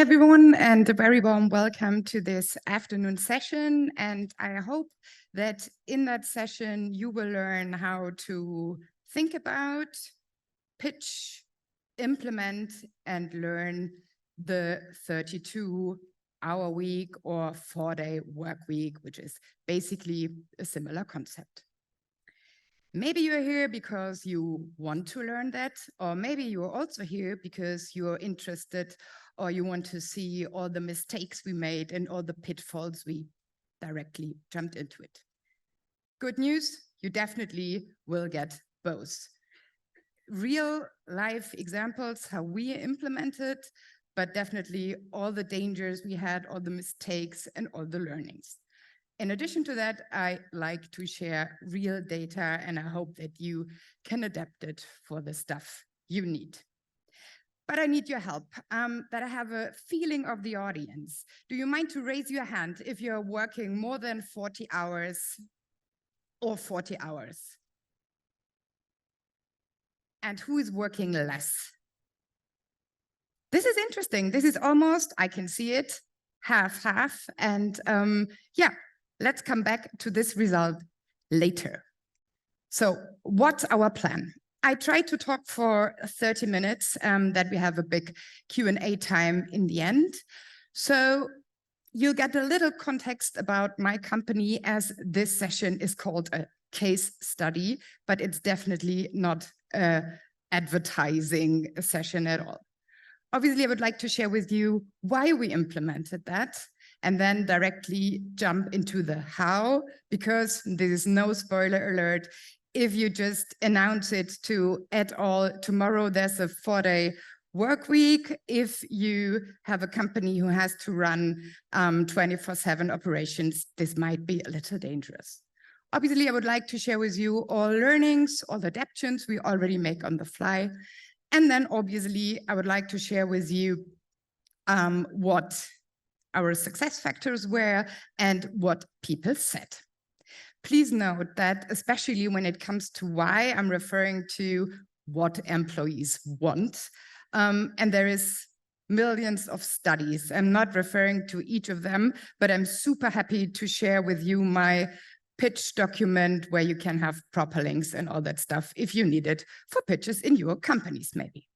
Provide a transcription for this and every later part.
everyone, and a very warm welcome to this afternoon session. And I hope that in that session, you will learn how to think about, pitch, implement, and learn the 32-hour week or 4-day work week, which is basically a similar concept. Maybe you're here because you want to learn that, or maybe you're also here because you're interested or you want to see all the mistakes we made and all the pitfalls we directly jumped into it. Good news, you definitely will get both. Real life examples, how we implemented, but definitely all the dangers we had, all the mistakes and all the learnings. In addition to that, I like to share real data, and I hope that you can adapt it for the stuff you need. But I need your help, that I have a feeling of the audience. Do you mind to raise your hand if you're working more than 40 hours or 40 hours? And who is working less? This is interesting. This is almost, I can see it, half. And yeah, let's come back to this result later. So what's our plan? I try to talk for 30 minutes, that we have a big Q&A time in the end. So you'll get a little context about my company, as this session is called a case study, but it's definitely not an advertising session at all. Obviously, I would like to share with you why we implemented that, and then directly jump into the how, because there is no spoiler alert. If you just announce it to et al. Tomorrow, there's a 4-day work week. If you have a company who has to run 24/7 operations, this might be a little dangerous. Obviously, I would like to share with you all learnings, all adaptations we already make on the fly. And then obviously, I would like to share with you what our success factors were and what people said. Please note that especially when it comes to why, I'm referring to what employees want. And there is millions of studies. I'm not referring to each of them, but I'm super happy to share with you my pitch document where you can have proper links and all that stuff if you need it for pitches in your companies, maybe.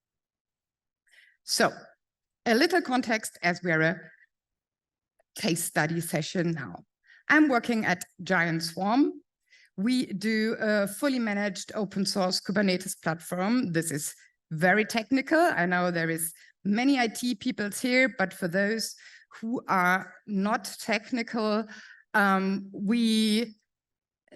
So a little context, as we're a case study session now. I'm working at Giant Swarm. We do a fully managed open source Kubernetes platform. This is very technical. I know there is many IT people here, but for those who are not technical, we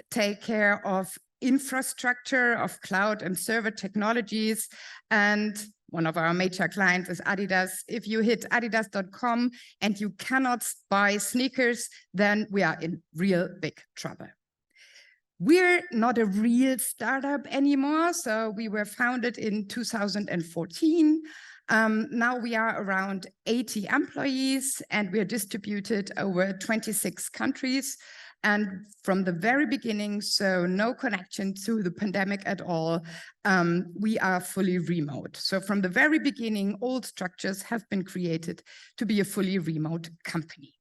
take care of infrastructure, of cloud and server technologies. And one of our major clients is Adidas. If you hit adidas.com and you cannot buy sneakers, then we are in real big trouble. We're not a real startup anymore. So we were founded in 2014. Now we are around 80 employees and we are distributed over 26 countries. And from the very beginning, so no connection to the pandemic at all, we are fully remote. So from the very beginning, all structures have been created to be a fully remote company.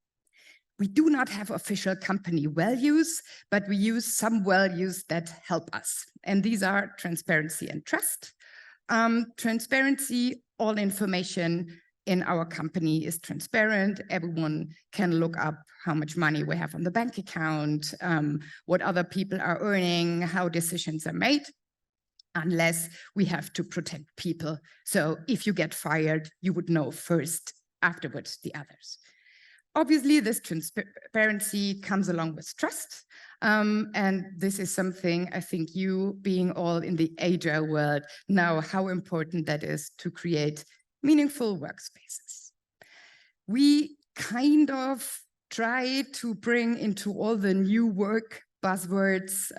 We do not have official company values, but we use some values that help us. And these are transparency and trust. Transparency, all information in our company is transparent. Everyone can look up how much money we have on the bank account, what other people are earning, how decisions are made, unless we have to protect people. So if you get fired, you would know first, afterwards the others. Obviously, this transparency comes along with trust. And this is something I think you, being all in the agile world, know how important that is to create meaningful workspaces. We kind of try to bring into all the new work buzzwords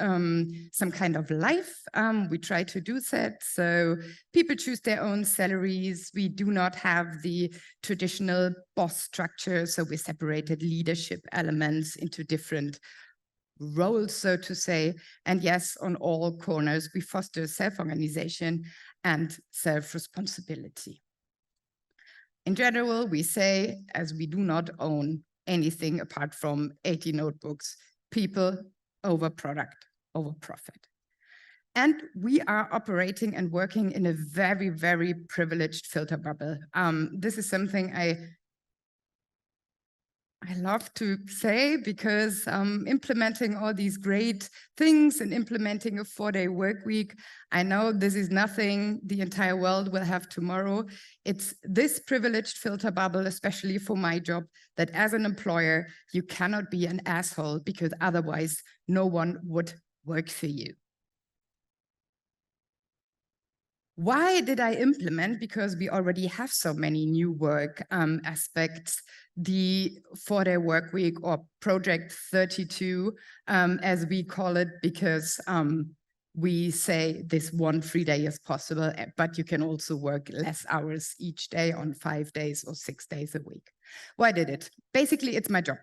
some kind of life. We try to do that. So people choose their own salaries. We do not have the traditional boss structure. So we separated leadership elements into different roles, so to say. And yes, on all corners, we foster self-organization and self-responsibility. In general, we say, as we do not own anything apart from 80 notebooks, people over product, over profit. And we are operating and working in a very, very privileged filter bubble. This is something I love to say, because implementing all these great things and implementing a 4-day work week, I know this is nothing the entire world will have tomorrow. It's this privileged filter bubble, especially for my job, that as an employer, you cannot be an asshole, because otherwise no one would work for you. Why did I implement? Because we already have so many new work aspects. The 4-day work week, or Project 32, as we call it, because we say this 1 free day is possible, but you can also work less hours each day on 5 days or 6 days a week. Why did it? Basically, it's my job.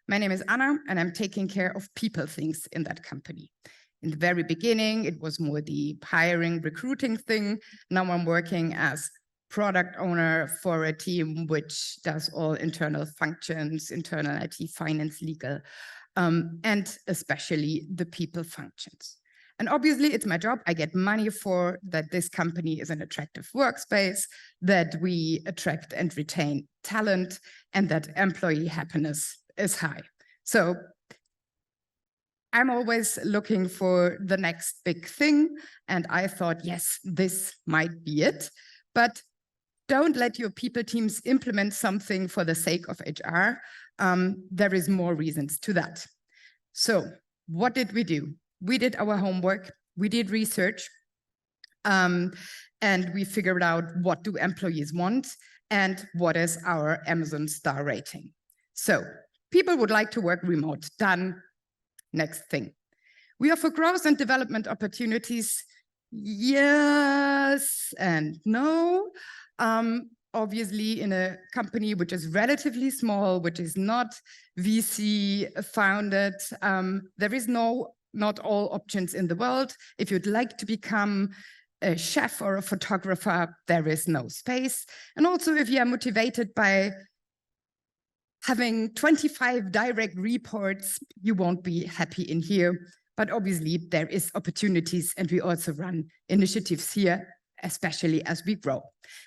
My name is Anna, and I'm taking care of people things in that company. In the very beginning, it was more the hiring, recruiting thing. Now I'm working as product owner for a team which does all internal functions, internal IT, finance, legal, and especially the people functions. And obviously, it's my job. I get money for that. This company is an attractive workspace, that we attract and retain talent, and that employee happiness is high. So I'm always looking for the next big thing, and I thought, yes, this might be it. But don't let your people teams implement something for the sake of HR. There is more reasons to that. So what did we do? We did our homework, we did research, and we figured out what do employees want and what is our Amazon star rating. So people would like to work remote. Done. Next thing. We offer growth and development opportunities. Yes and no. Obviously, in a company which is relatively small, which is not VC founded, there is not all options in the world. If you'd like to become a chef or a photographer, there is no space. And also, if you are motivated by having 25 direct reports, you won't be happy in here. But obviously, there is opportunities, and we also run initiatives here, especially as we grow.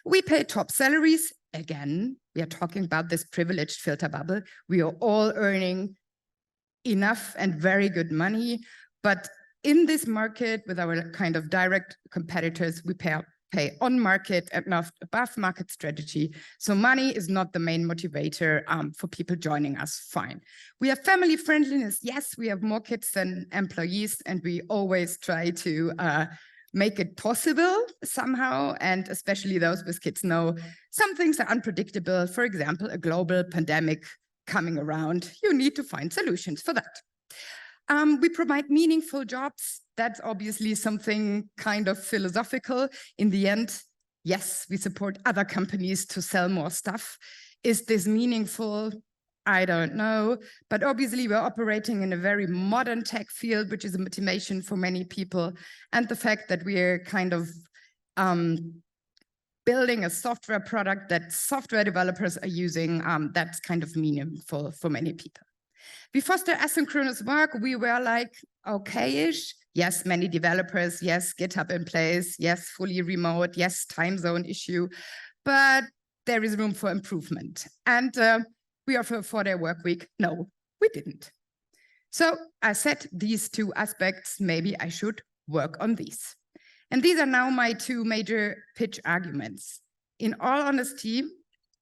We pay top salaries. Again, we are talking about this privileged filter bubble. We are all earning enough and very good money. But in this market, with our kind of direct competitors, we pay on market and not above market strategy. So money is not the main motivator for people joining us. Fine. We have family friendliness. Yes, we have more kids than employees, and we always try to make it possible somehow. And especially those with kids know some things are unpredictable. For example, a global pandemic coming around. You need to find solutions for that. We provide meaningful jobs. That's obviously something kind of philosophical. In the end, yes, we support other companies to sell more stuff. Is this meaningful? I don't know. But obviously, we're operating in a very modern tech field, which is a motivation for many people. And the fact that we're kind of building a software product that software developers are using, that's kind of meaningful for many people. We foster asynchronous work. We were like, okay-ish. Yes, many developers. Yes, GitHub in place. Yes, fully remote. Yes, time zone issue. But there is room for improvement. And we offer a 4-day work week. No, we didn't. So I said these two aspects, maybe I should work on these. And these are now my two major pitch arguments. In all honesty,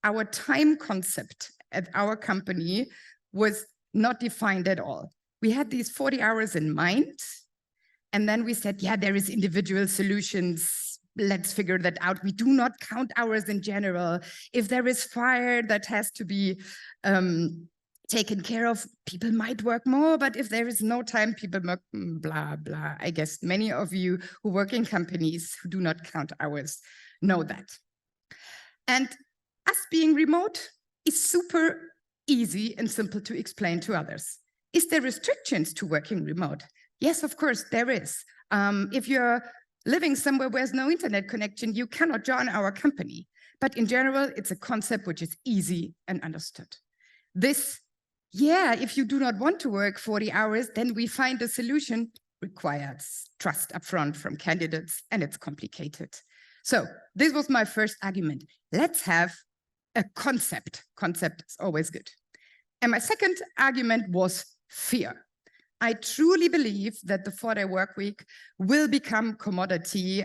our time concept at our company was not defined at all. We had these 40 hours in mind, and then we said, yeah, there is individual solutions. Let's figure that out. We do not count hours in general. If there is fire that has to be taken care of, people might work more, but if there is no time, people work blah, blah. I guess many of you who work in companies who do not count hours know that. And us being remote is super easy and simple to explain to others. Is there restrictions to working remote? Yes, of course, there is. If you're living somewhere where there's no internet connection, you cannot join our company. But in general, it's a concept which is easy and understood. This, yeah, if you do not want to work 40 hours, then we find a solution, requires trust upfront from candidates, and it's complicated. So this was my first argument. Let's have a concept. Concept is always good. And my second argument was fear. I truly believe that the 4-day work week will become commodity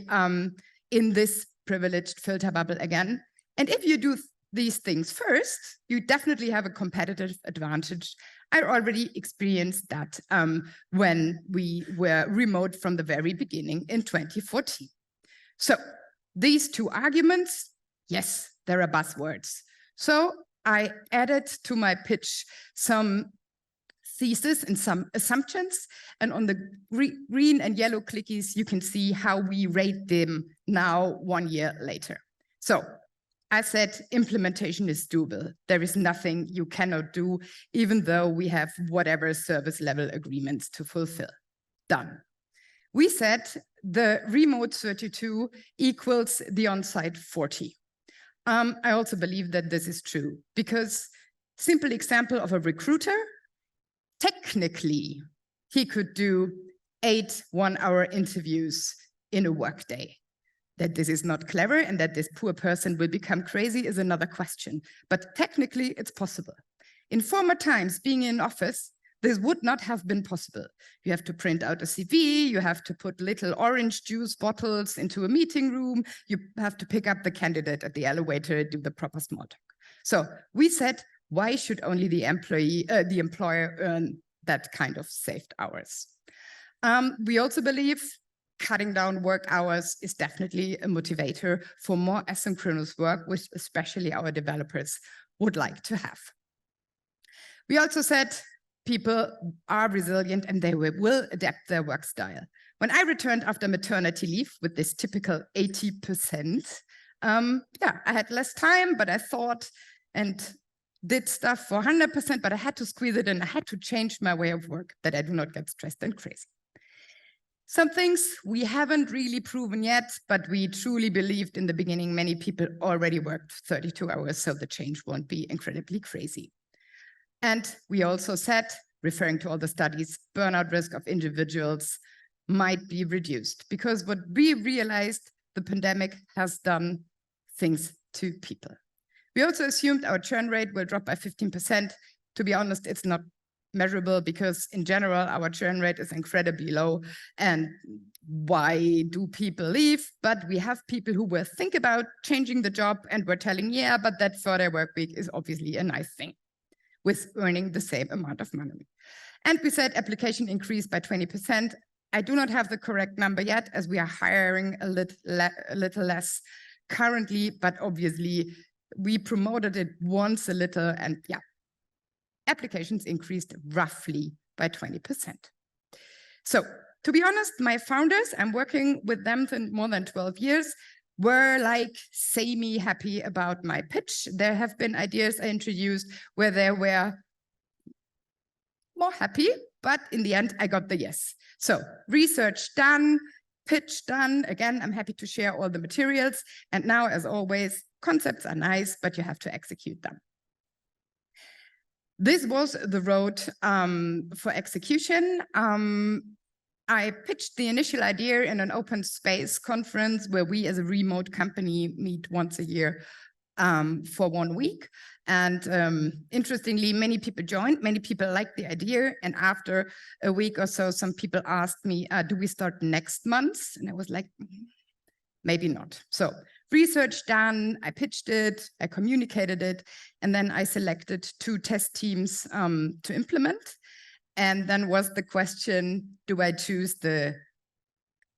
in this privileged filter bubble again. And if you do these things first, you definitely have a competitive advantage. I already experienced that when we were remote from the very beginning in 2014. So these two arguments, yes, there are buzzwords. So I added to my pitch some thesis and some assumptions. And on the green and yellow clickies, you can see how we rate them now 1 year later. So I said implementation is doable. There is nothing you cannot do, even though we have whatever service level agreements to fulfill. Done. We said the remote 32 equals the on-site 40. I also believe that this is true because simple example of a recruiter, technically, he could do 8 one-hour interviews in a workday. That this is not clever and that this poor person will become crazy is another question. But technically, it's possible. In former times, being in office, this would not have been possible. You have to print out a CV, you have to put little orange juice bottles into a meeting room, you have to pick up the candidate at the elevator, do the proper small talk. So we said, why should only the employer earn that kind of saved hours? We also believe cutting down work hours is definitely a motivator for more asynchronous work, which especially our developers would like to have. We also said people are resilient and they will adapt their work style. When I returned after maternity leave with this typical 80%, yeah, I had less time, but I thought and did stuff for 100%, but I had to squeeze it in. I had to change my way of work that I do not get stressed and crazy. Some things we haven't really proven yet, but we truly believed in the beginning many people already worked 32 hours, so the change won't be incredibly crazy. And we also said, referring to all the studies, burnout risk of individuals might be reduced because what we realized, the pandemic has done things to people. We also assumed our churn rate will drop by 15%. To be honest, it's not measurable because in general, our churn rate is incredibly low. And why do people leave? But we have people who will think about changing the job and we're telling, yeah, but that 4-day work week is obviously a nice thing with earning the same amount of money. And we said application increased by 20%. I do not have the correct number yet as we are hiring a little less currently, but obviously we promoted it once a little and yeah, applications increased roughly by 20%. So to be honest, my founders, I'm working with them for more than 12 years, were like semi-happy about my pitch. There have been ideas I introduced where they were more happy, but in the end, I got the yes. So research done, pitch done. Again, I'm happy to share all the materials. And now, as always, concepts are nice, but you have to execute them. This was the road for execution. I pitched the initial idea in an open space conference where we as a remote company meet once a year for 1 week. And interestingly, many people joined, many people liked the idea. And after a week or so, some people asked me, do we start next month? And I was like, maybe not. So research done, I pitched it, I communicated it, and then I selected 2 test teams to implement. And then was the question, do I choose the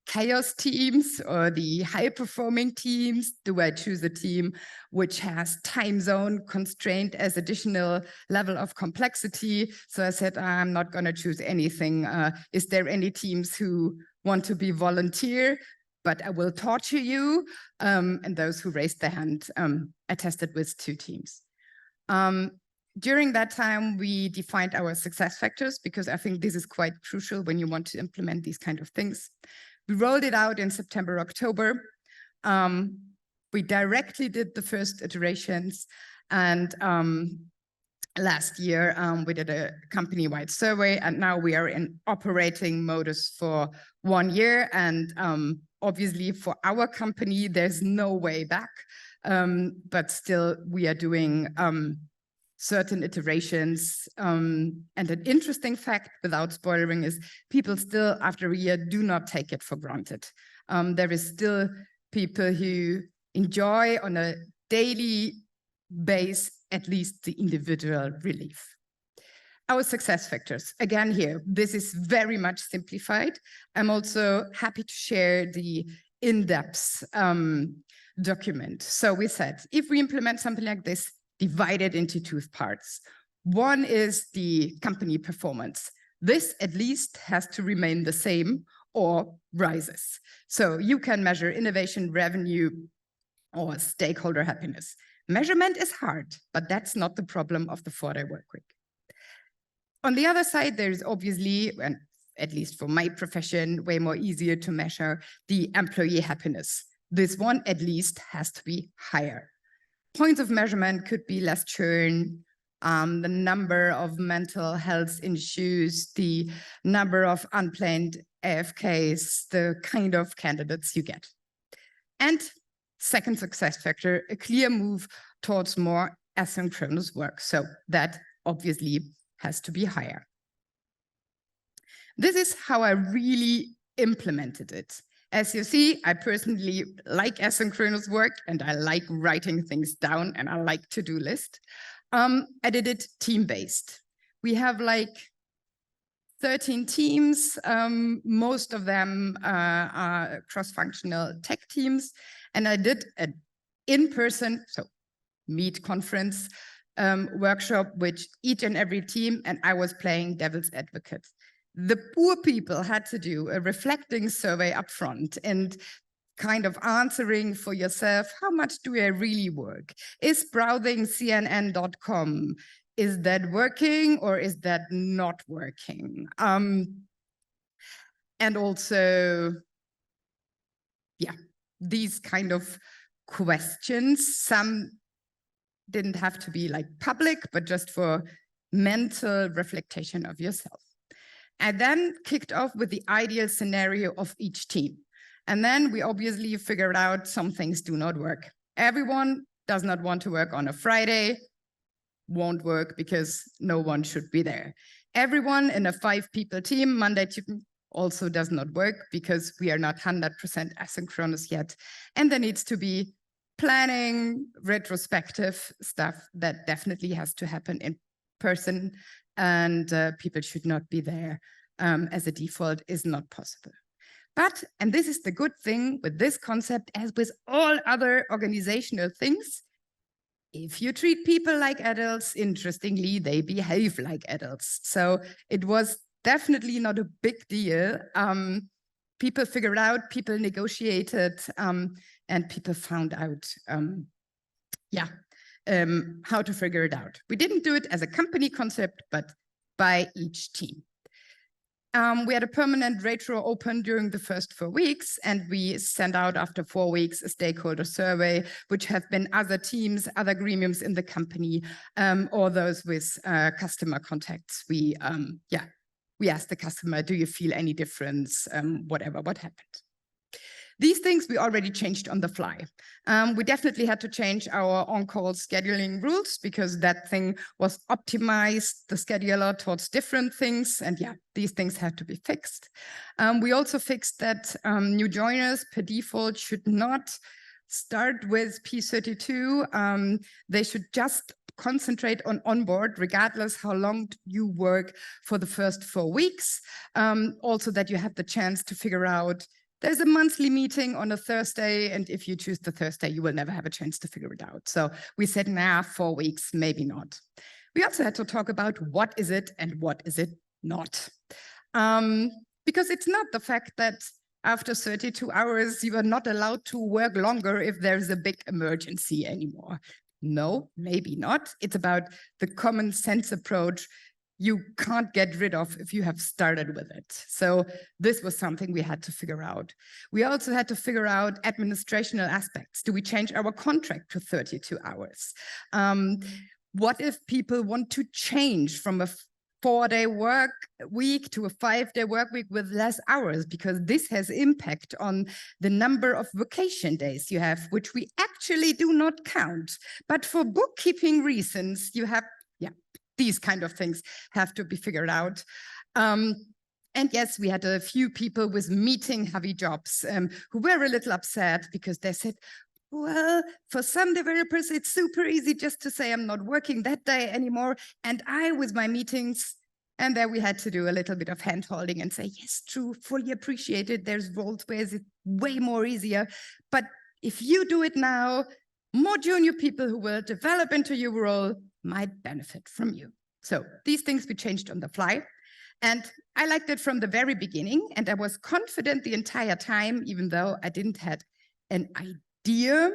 chaos teams or the high-performing teams? Do I choose a team which has time zone constraint as additional level of complexity? So I said, I'm not going to choose anything. Is there any teams who want to be volunteer? But I will torture you. And those who raised their hand, I tested with 2 teams. During that time, we defined our success factors because I think this is quite crucial when you want to implement these kind of things. We rolled it out in September, October. We directly did the first iterations, and last year we did a company-wide survey, and now we are in operating modus for 1 year. And obviously for our company, there's no way back, but still we are doing certain iterations. And an interesting fact, without spoiling, is people still, after a year, do not take it for granted. There is still people who enjoy on a daily basis at least the individual relief. Our success factors, again here, this is very much simplified. I'm also happy to share the in-depth document. So we said, if we implement something like this, divide it into 2 parts. One is the company performance. This at least has to remain the same or rises. So you can measure innovation, revenue, or stakeholder happiness. Measurement is hard, but that's not the problem of the 4-day work week. On the other side, there's obviously, and at least for my profession, way more easier to measure the employee happiness. This one at least has to be higher. Points of measurement could be less churn, the number of mental health issues, the number of unplanned AFKs, the kind of candidates you get. And second success factor, a clear move towards more asynchronous work. So that obviously has to be higher. This is how I really implemented it. As you see, I personally like asynchronous work, and I like writing things down, and I like to-do list. I did it team-based. We have like 13 teams. Most of them are cross-functional tech teams. And I did an in-person, so meet conference workshop with each and every team, and I was playing devil's advocate. The poor people had to do a reflecting survey up front and kind of answering for yourself, how much do I really work? Is browsing CNN.com, is that working or is that not working? And also, yeah, these kind of questions, some didn't have to be like public, but just for mental reflection of yourself. I then kicked off with the ideal scenario of each team. And then we obviously figured out some things do not work. Everyone does not want to work on a Friday, won't work because no one should be there. Everyone in a 5-people team, Monday to also does not work because we are not 100% asynchronous yet. And there needs to be planning, retrospective stuff that definitely has to happen in person, and people should not be there as a default is not possible. But, and this is the good thing with this concept, as with all other organizational things, if you treat people like adults, interestingly, they behave like adults. So it was definitely not a big deal. People figured out, people negotiated, and people found out, how to figure it out. We didn't do it as a company concept, but by each team. We had a permanent retro open during the first 4 weeks, and we sent out after 4 weeks a stakeholder survey, which have been other teams, other gremiums in the company, or those with customer contacts. We asked the customer, do you feel any difference, what happened? These things we already changed on the fly. We definitely had to change our on-call scheduling rules because that thing was optimized, the scheduler towards different things. And yeah, these things had to be fixed. We also fixed that new joiners per default should not start with P32. They should just concentrate on onboard, regardless how long you work for the first 4 weeks. Also that you have the chance to figure out there's a monthly meeting on a Thursday, and if you choose the Thursday, you will never have a chance to figure it out. So we said, nah, 4 weeks, maybe not. We also had to talk about what is it and what is it not. Because it's not the fact that after 32 hours, you are not allowed to work longer if there's a big emergency anymore. No, maybe not. It's about the common sense approach. you can't get rid of if you have started with it. So this was something we had to figure out. We also had to figure out administrational aspects. Do we change our contract to 32 hours? What if people want to change from a 4-day work week to a 5-day work week with less hours? Because this has impact on the number of vacation days you have, which we actually do not count. But for bookkeeping reasons, you have, these kind of things have to be figured out. And yes, we had a few people with meeting heavy jobs who were a little upset because they said, well, for some developers, it's super easy just to say I'm not working that day anymore. And I with my meetings, and there we had to do a little bit of hand holding and say, yes, true, fully appreciated. There's roles where it's way more easier. But if you do it now, more junior people who will develop into your role might benefit from you. So these things we changed on the fly. And I liked it from the very beginning. And I was confident the entire time, even though I didn't have an idea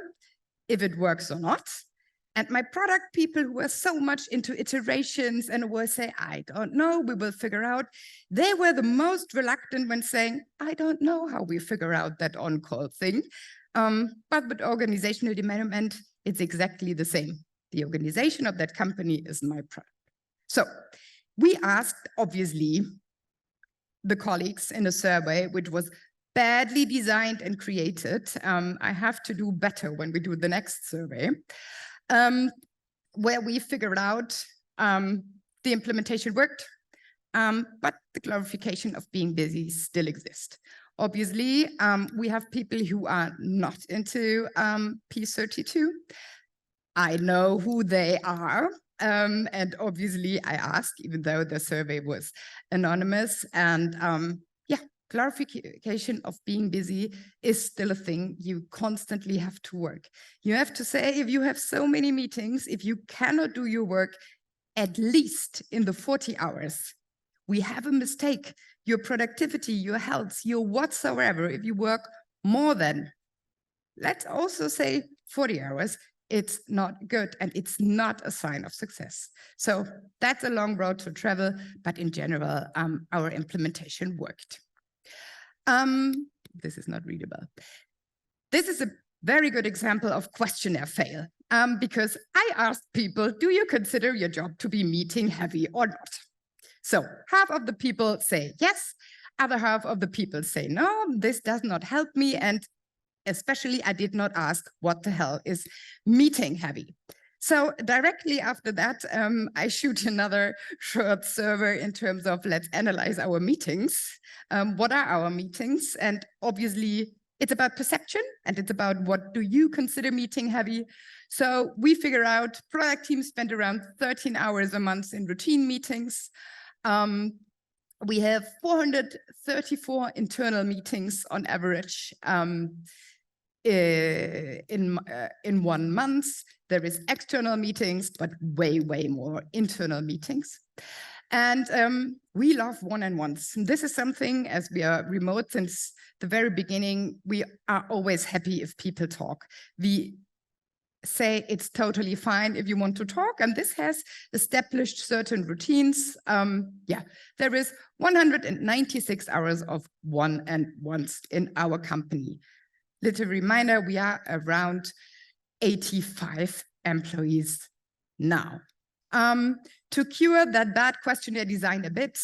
if it works or not. And my product people who were so much into iterations and will say, I don't know, we will figure out. They were the most reluctant when saying, I don't know how we figure out that on-call thing. But with organizational development, it's exactly the same. The organization of that company is my product. So we asked, obviously, the colleagues in a survey, which was badly designed and created. I have to do better when we do the next survey, where we figured out the implementation worked, but the glorification of being busy still exists. Obviously, we have people who are not into P32. I know who they are. And obviously, I asked, even though the survey was anonymous. And glorification of being busy is still a thing. You constantly have to work. You have to say, if you have so many meetings, if you cannot do your work at least in the 40 hours, we have a mistake. Your productivity, your health, your whatsoever, if you work more than, let's also say 40 hours, it's not good and it's not a sign of success. So that's a long road to travel, but in general, our implementation worked. This is not readable. This is a very good example of questionnaire fail, because I asked people, do you consider your job to be meeting heavy or not? So half of the people say yes, other half of the people say no, this does not help me. And especially I did not ask what the hell is meeting heavy. So directly after that, I shoot another short survey in terms of let's analyze our meetings. What are our meetings? And obviously it's about perception and it's about what do you consider meeting heavy. So we figure out product teams spend around 13 hours a month in routine meetings. We have 434 internal meetings on average in 1 month. There is external meetings, but way, way more internal meetings. And we love one-on-ones. This is something, as we are remote since the very beginning, we are always happy if people talk. We say it's totally fine if you want to talk, and this has established certain routines. There is 196 hours of one-on-ones in our company. Little reminder, we are around 85 employees now. To cure that bad questionnaire design a bit,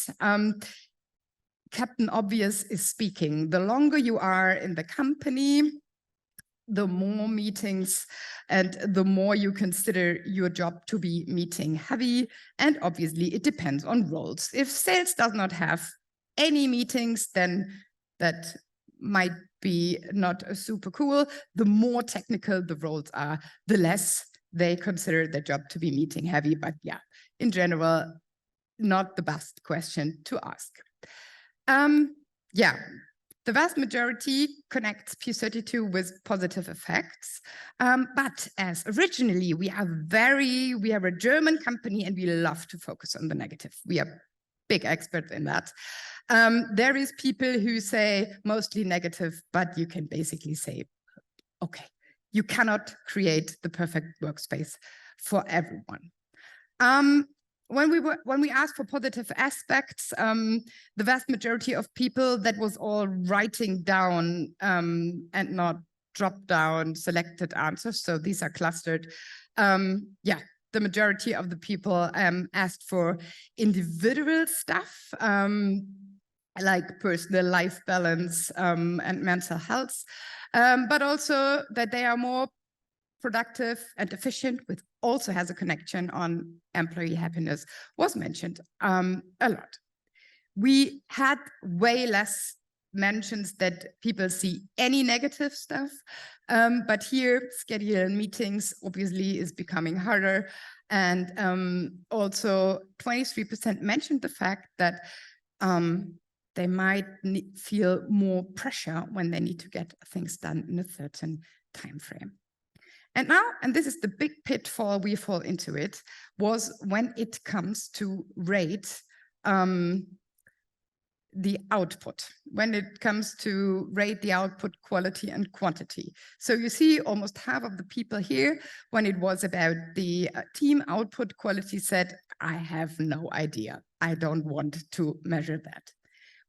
Captain Obvious is speaking. The longer you are in the company, the more meetings and the more you consider your job to be meeting heavy. And obviously it depends on roles. If sales does not have any meetings, then that might be not super cool. The more technical the roles are, the less they consider their job to be meeting heavy. But yeah, in general, not the best question to ask. The vast majority connects P32 with positive effects. But as originally we are a German company and we love to focus on the negative. We are big experts in that. There is people who say mostly negative, but you can basically say, okay, you cannot create the perfect workspace for everyone. when we asked for positive aspects, the vast majority of people, that was all writing down and not drop down selected answers. So these are clustered. Yeah, the majority of the people asked for individual stuff, like personal life balance and mental health, but also that they are more productive and efficient, which also has a connection on employee happiness, was mentioned a lot. We had way less mentions that people see any negative stuff, but here scheduled meetings obviously is becoming harder. And also 23% mentioned the fact that they might feel more pressure when they need to get things done in a certain time frame. And now, and this is the big pitfall we fall into it, was when it comes to rate the output, when it comes to rate the output quality and quantity. So you see almost half of the people here, when it was about the team output quality, said, I have no idea. I don't want to measure that.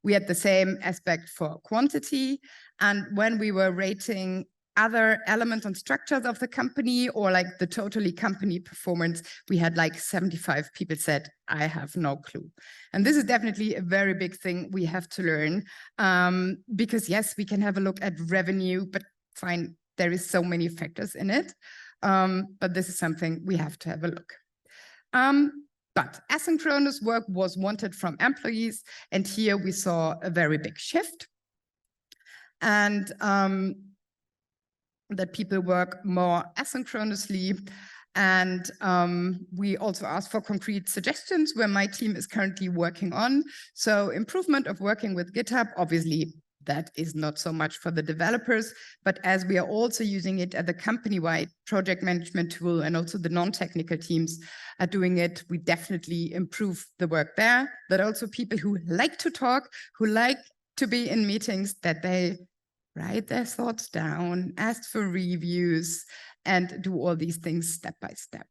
We had the same aspect for quantity. And when we were rating other elements and structures of the company, or like the totally company performance, we had like 75 people said, I have no clue. And this is definitely a very big thing we have to learn, because yes, we can have a look at revenue, but fine, there is so many factors in it. But this is something we have to have a look. But asynchronous work was wanted from employees, and here we saw a very big shift. And that people work more asynchronously. And we also asked for concrete suggestions where my team is currently working on. So improvement of working with GitHub, obviously that is not so much for the developers, but as we are also using it as a company-wide project management tool, and also the non-technical teams are doing it, we definitely improve the work there. But also people who like to talk, who like to be in meetings, that they write their thoughts down, ask for reviews, and do all these things step by step.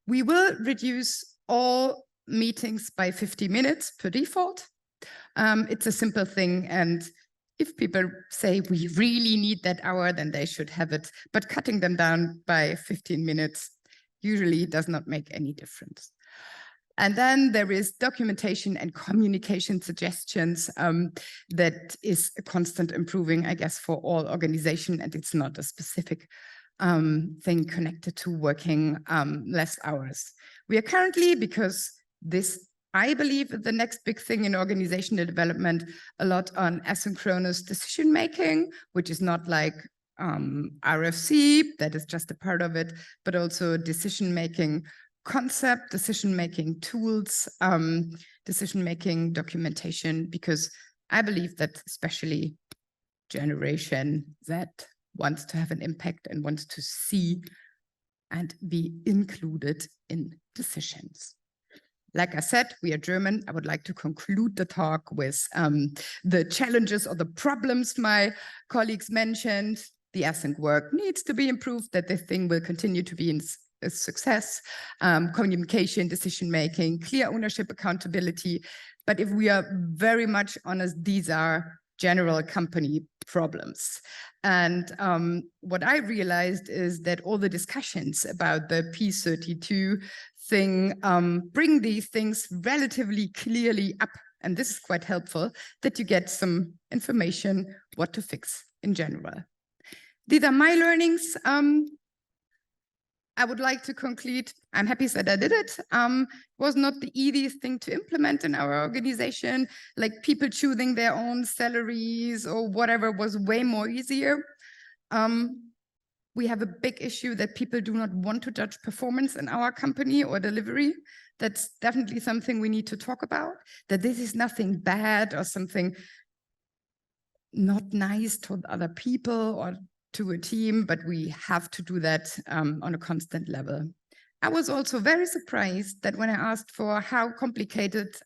We will reduce all meetings by 50 minutes per default. It's a simple thing, and if people say we really need that hour, then they should have it. But cutting them down by 15 minutes usually does not make any difference. And then there is documentation and communication suggestions that is a constant improving, I guess, for all organizations, and it's not a specific thing connected to working less hours. We are currently, because this, I believe, the next big thing in organizational development, a lot on asynchronous decision-making, which is not like RFC, that is just a part of it, but also decision-making concept, decision-making tools, decision-making documentation, because I believe that especially Generation Z wants to have an impact and wants to see and be included in decisions. Like I said, we are German. I would like to conclude the talk with the challenges or the problems my colleagues mentioned. The async work needs to be improved, that this thing will continue to be in a success, communication, decision-making, clear ownership, accountability. But if we are very much honest, these are general company problems. And what I realized is that all the discussions about the P32 thing bring these things relatively clearly up. And this is quite helpful, that you get some information what to fix in general. These are my learnings. I would like to conclude. I'm happy that I did it. It was not the easiest thing to implement in our organization. Like people choosing their own salaries or whatever was way more easier. We have a big issue that people do not want to judge performance in our company or delivery. That's definitely something we need to talk about, that this is nothing bad or something not nice to other people or to a team, but we have to do that on a constant level. I was also very surprised that when I asked for how complicated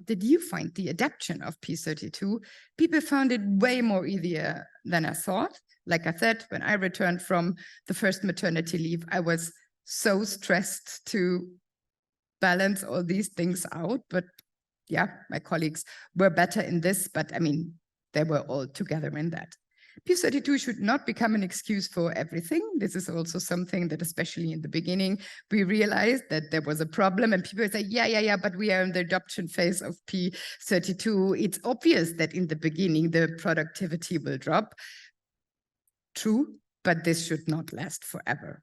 did you find the adaptation of P32, people found it way more easier than I thought. Like I said, when I returned from the first maternity leave, I was so stressed to balance all these things out. But yeah, my colleagues were better in this, but I mean, they were all together in that. P32 should not become an excuse for everything. This is also something that, especially in the beginning, we realized that there was a problem, and people say, yeah, but we are in the adoption phase of P32. It's obvious that in the beginning, the productivity will drop. True, but this should not last forever.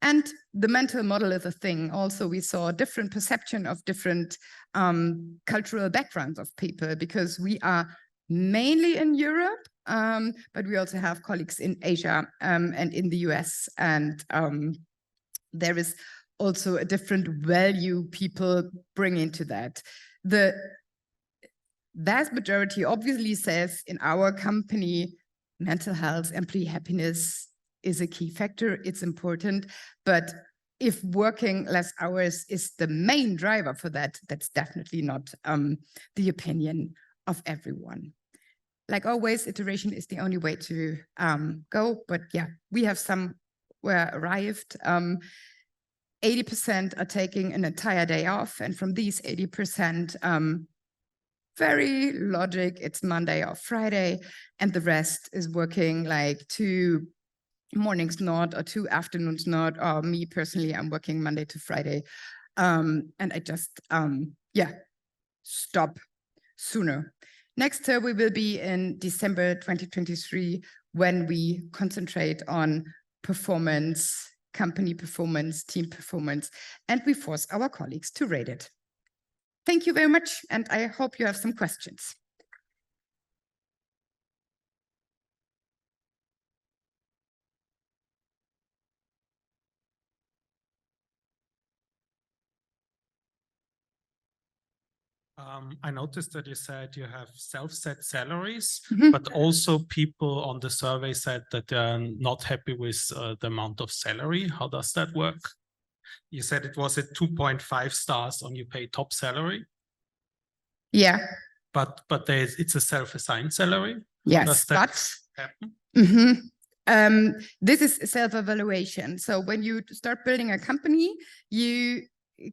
And the mental model is a thing. Also, we saw a different perception of different cultural backgrounds of people, because we are mainly in Europe, but we also have colleagues in Asia and in the US. And there is also a different value people bring into that. The vast majority obviously says in our company, mental health, employee happiness is a key factor. It's important. But if working less hours is the main driver for that, that's definitely not the opinion of everyone. Like always, iteration is the only way to go. But yeah, we have somewhere arrived. 80% are taking an entire day off. And from these 80%, very logic, it's Monday or Friday. And the rest is working like 2 mornings not, or 2 afternoons not, or me personally, I'm working Monday to Friday. And I just, stop sooner. Next, we will be in December 2023, when we concentrate on performance, company performance, team performance, and we force our colleagues to rate it. Thank you very much, and I hope you have some questions. I noticed that you said you have self-set salaries, Mm-hmm. but also people on the survey said that they're not happy with the amount of salary. How does that work? You said it was at 2.5 stars on your pay top salary. Yeah. But it's a self-assigned salary. Yes, does that happen? Mm-hmm. This is self-evaluation. So when you start building a company, you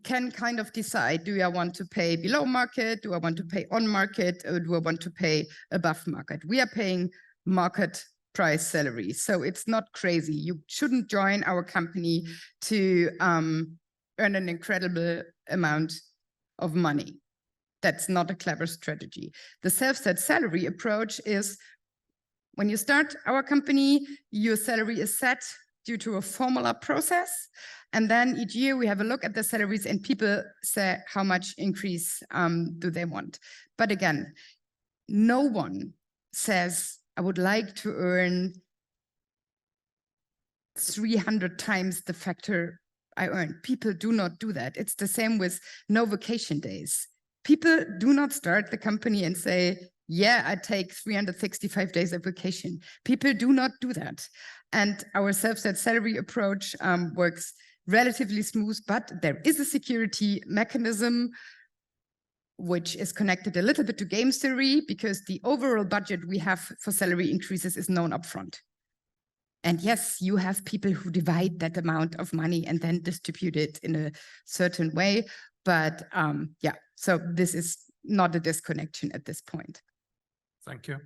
can kind of decide, do I want to pay below market? Do I want to pay on market? Or do I want to pay above market? We are paying market price salaries. So it's not crazy. You shouldn't join our company to earn an incredible amount of money. That's not a clever strategy. The self-set salary approach is, when you start our company, your salary is set due to a formula process. And then each year we have a look at the salaries, and people say how much increase do they want. But again, no one says, I would like to earn 300 times the factor I earn. People do not do that. It's the same with no vacation days. People do not start the company and say, yeah, I take 365 days of vacation. People do not do that. And our self-set salary approach works relatively smooth, but there is a security mechanism which is connected a little bit to game theory, because the overall budget we have for salary increases is known upfront. And yes, you have people who divide that amount of money and then distribute it in a certain way. But yeah, so this is not a disconnection at this point. Thank you.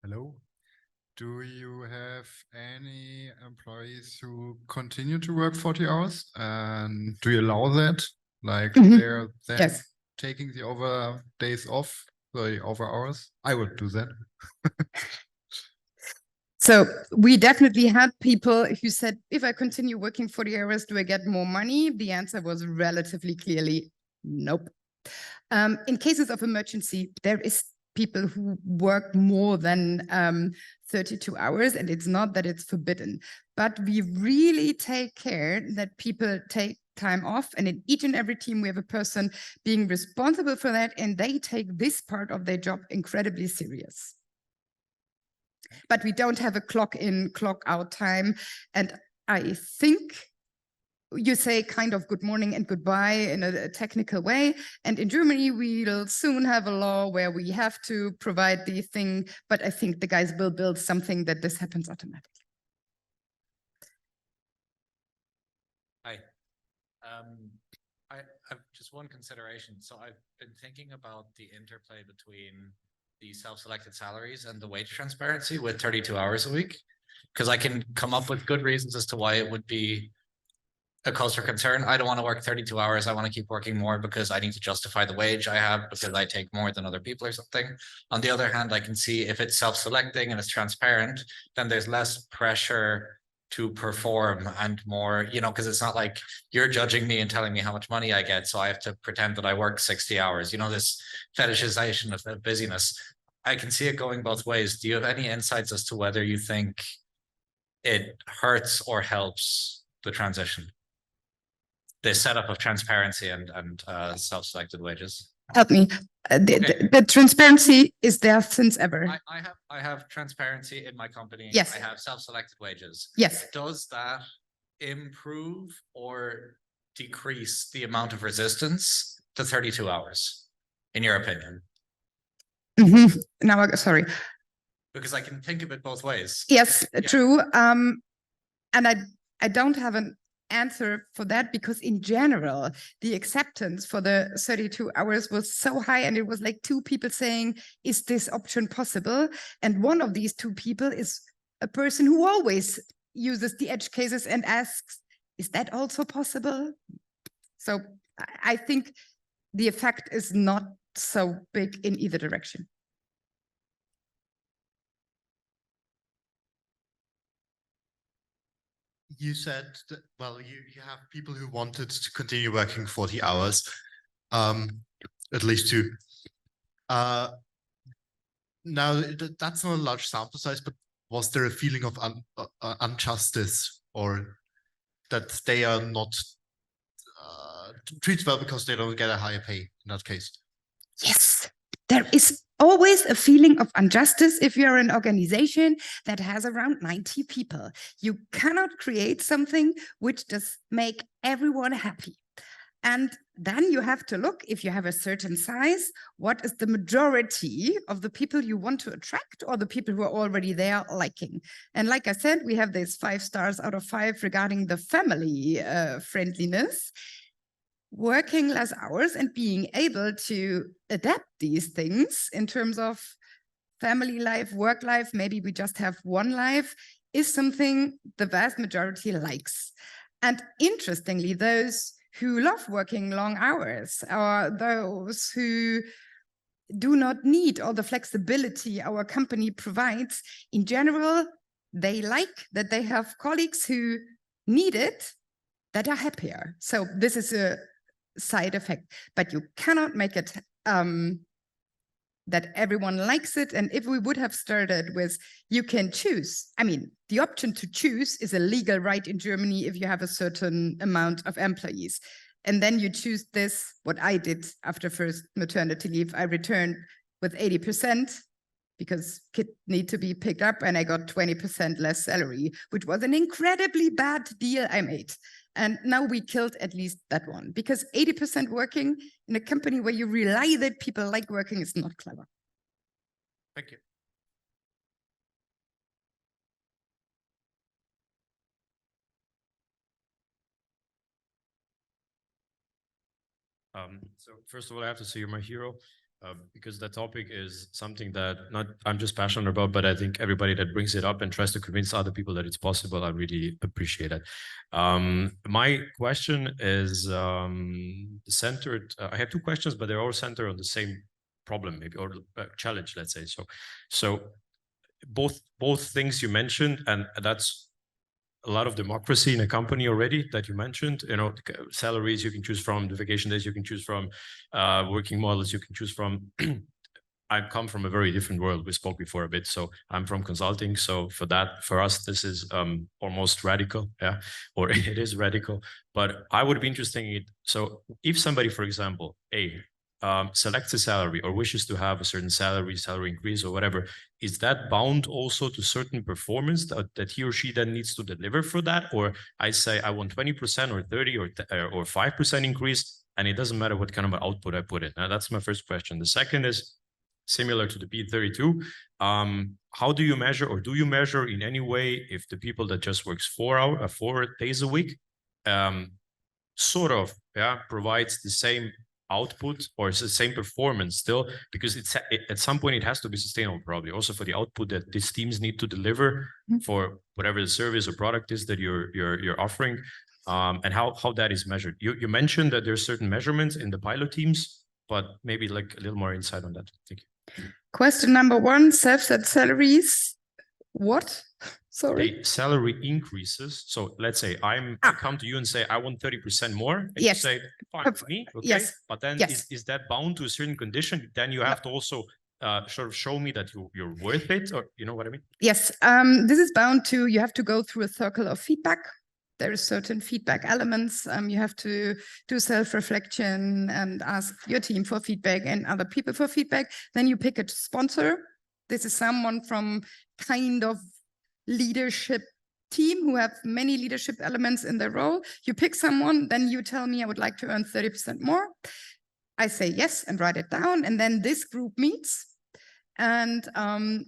Hello. Do you have any employees who continue to work 40 hours? And do you allow that? Like they're then taking the over days off, the over hours? I would do that. So we definitely had people who said, if I continue working 40 hours, do I get more money? The answer was relatively clearly, nope. In cases of emergency, there is people who work more than 32 hours, and it's not that it's forbidden, but we really take care that people take time off, and in each and every team we have a person being responsible for that, and they take this part of their job incredibly serious. But we don't have a clock in, clock out time, and I think you say kind of good morning and goodbye in a technical way. And in Germany, we'll soon have a law where we have to provide the thing, but I think the guys will build something that this happens automatically. I've just one consideration. So I've been thinking about the interplay between the self-selected salaries and the wage transparency with 32 hours a week, because I can come up with good reasons as to why it would be a cause for concern. I don't want to work 32 hours. I want to keep working more because I need to justify the wage I have because I take more than other people or something. On the other hand, I can see if it's self-selecting and it's transparent, then there's less pressure to perform and more, you know, because it's not like you're judging me and telling me how much money I get, so I have to pretend that I work 60 hours, you know, this fetishization of busyness. I can see it going both ways. Do you have any insights as to whether you think it hurts or helps the transition, the setup of transparency and self-selected wages? Help me. The transparency is there since ever. I have transparency in my company. Yes. I have self-selected wages. Yes. Does that improve or decrease the amount of resistance to 32 hours, in your opinion? Now, sorry. Because I can think of it both ways. Yes, true. And I don't have an answer for that, because in general the acceptance for the 32 hours was so high, and it was like 2 people saying, is this option possible? And one of these 2 people is a person who always uses the edge cases and asks, is that also possible? So I think the effect is not so big in either direction. You said that, well, you have people who wanted to continue working 40 hours, at least 2. Now, that's not a large sample size, but was there a feeling of injustice, or that they are not treated well because they don't get a higher pay in that case? Yes, there is always a feeling of injustice if you're an organization that has around 90 people. You cannot create something which does make everyone happy. And then you have to look, if you have a certain size, what is the majority of the people you want to attract, or the people who are already there liking. And like I said, we have this 5 stars out of 5 regarding the family friendliness. Working less hours and being able to adapt these things in terms of family life, work life, maybe we just have one life, is something the vast majority likes. And interestingly, those who love working long hours, or those who do not need all the flexibility our company provides, in general, they like that they have colleagues who need it, that are happier. So this is a side effect, but you cannot make it that everyone likes it. And if we would have started with, you can choose, I mean, the option to choose is a legal right in Germany if you have a certain amount of employees. And then you choose this, what I did after first maternity leave, I returned with 80% because kids need to be picked up, and I got 20% less salary, which was an incredibly bad deal I made. And now we killed at least that one, because 80% working in a company where you rely that people like working is not clever. Thank you. So first of all, I have to say you're my hero, because that topic is something that not I'm just passionate about, but I think everybody that brings it up and tries to convince other people that it's possible, I really appreciate it. My question is centered. I have 2 questions, but they're all centered on the same problem, maybe, or challenge, let's say. So both things you mentioned, and that's a lot of democracy in a company already that you mentioned, you know, salaries you can choose from, the vacation days you can choose from, working models you can choose from. I come from a very different world. We spoke before a bit, so I'm from consulting. So for us, this is almost radical, yeah, or it is radical. But I would be interested in it. So if somebody, for example, selects a salary or wishes to have a certain salary increase or whatever, is that bound also to certain performance that he or she then needs to deliver for that? Or I say I want 20% or 30 or 5% increase, and it doesn't matter what kind of output I put in. Now, that's my first question. The second is similar to the P32. How do you measure, or do you measure in any way, if the people that just works 4 days a week sort of, provides the same output or it's the same performance still, because at some point it has to be sustainable, probably also for the output that these teams need to deliver for whatever the service or product is that you're offering, and how that is measured. You mentioned that there's certain measurements in the pilot teams, but maybe like a little more insight on that. Thank you. Question number 1, self-set salaries. What? Sorry. The salary increases. So let's say I come to you and say, I want 30% more. And Yes. you say, fine, for me. Okay. Yes. But then Yes. is that bound to a certain condition? Then you have to also sort of show me that you're worth it, or you know what I mean? Yes. This is bound to, you have to go through a circle of feedback. There is certain feedback elements. You have to do self-reflection and ask your team for feedback and other people for feedback. Then you pick a sponsor. This is someone from kind of leadership team who have many leadership elements in their role. You pick someone, then you tell me I would like to earn 30% more. I say yes and write it down. And then this group meets. And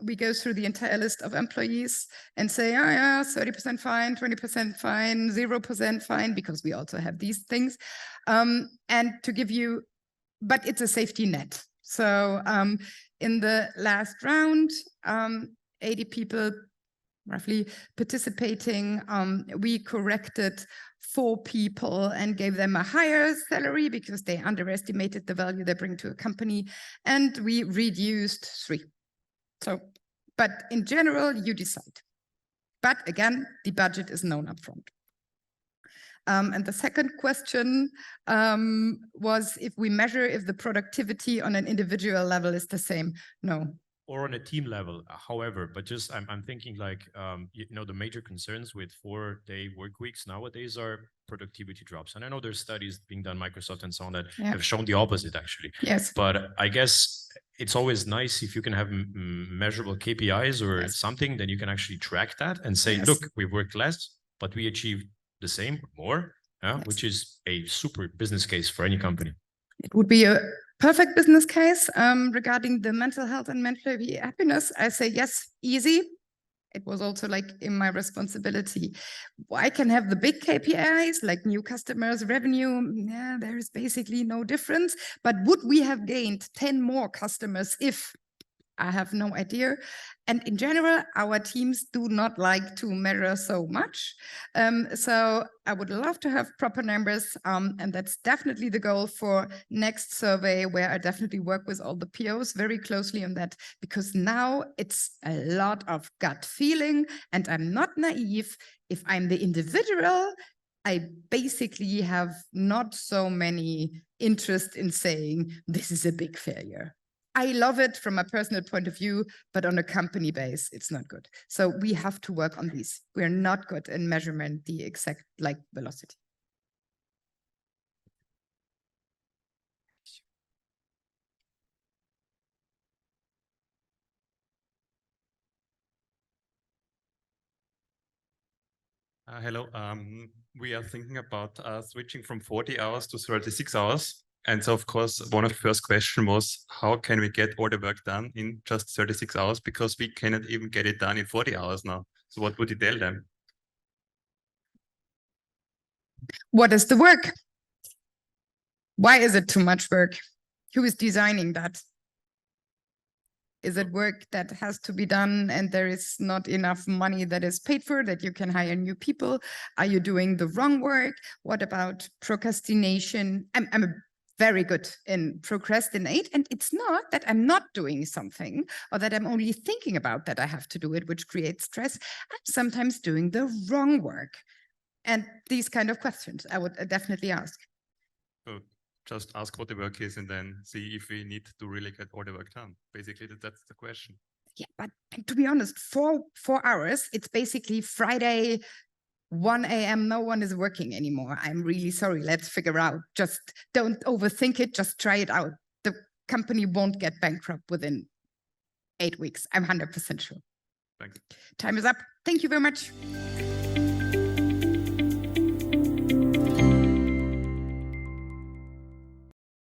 we go through the entire list of employees and say, oh yeah, 30% fine, 20% fine, 0% fine, because we also have these things. And to give you, but it's a safety net. So in the last round, 80 people roughly participating, we corrected 4 people and gave them a higher salary because they underestimated the value they bring to a company, and we reduced 3. So, but in general, you decide. But again, the budget is known upfront. And the second question was if we measure if the productivity on an individual level is the same. No. Or on a team level, however, but just I'm thinking like, you know, the major concerns with 4-day work weeks nowadays are productivity drops. And I know there's studies being done, Microsoft and so on, that have shown the opposite actually. Yes. But I guess it's always nice if you can have measurable KPIs or something, then you can actually track that and say, look, we worked less, but we achieved the same or more, which is a super business case for any company. It would be a perfect business case regarding the mental health and mental happiness. I say yes, easy. It was also like in my responsibility. I can have the big KPIs like new customers, revenue. Yeah, there is basically no difference. But would we have gained 10 more customers if? I have no idea. And in general, our teams do not like to measure so much. So I would love to have proper numbers. And that's definitely the goal for next survey, where I definitely work with all the POs very closely on that, because now it's a lot of gut feeling. And I'm not naive. If I'm the individual, I basically have not so many interest in saying this is a big failure. I love it from a personal point of view, but on a company base, it's not good. So we have to work on these. We're not good in measurement, the exact like velocity. Hello. We are thinking about switching from 40 hours to 36 hours. And so, of course, one of the first questions was, how can we get all the work done in just 36 hours? Because we cannot even get it done in 40 hours now. So what would you tell them? What is the work? Why is it too much work? Who is designing that? Is it work that has to be done and there is not enough money that is paid for, that you can hire new people? Are you doing the wrong work? What about procrastination? I'm very good in procrastinate, and it's not that I'm not doing something or that I'm only thinking about that I have to do it, which creates stress. I'm sometimes doing the wrong work. And these kind of questions I would definitely ask. So just ask what the work is and then see if we need to really get all the work done. Basically, that's the question. Yeah, but to be honest, 4 hours, it's basically Friday, 1 a.m. No one is working anymore. I'm really sorry. Let's figure out. Just don't overthink it. Just try it out. The company won't get bankrupt within 8 weeks. I'm 100% sure. Thank you. Time is up. Thank you very much.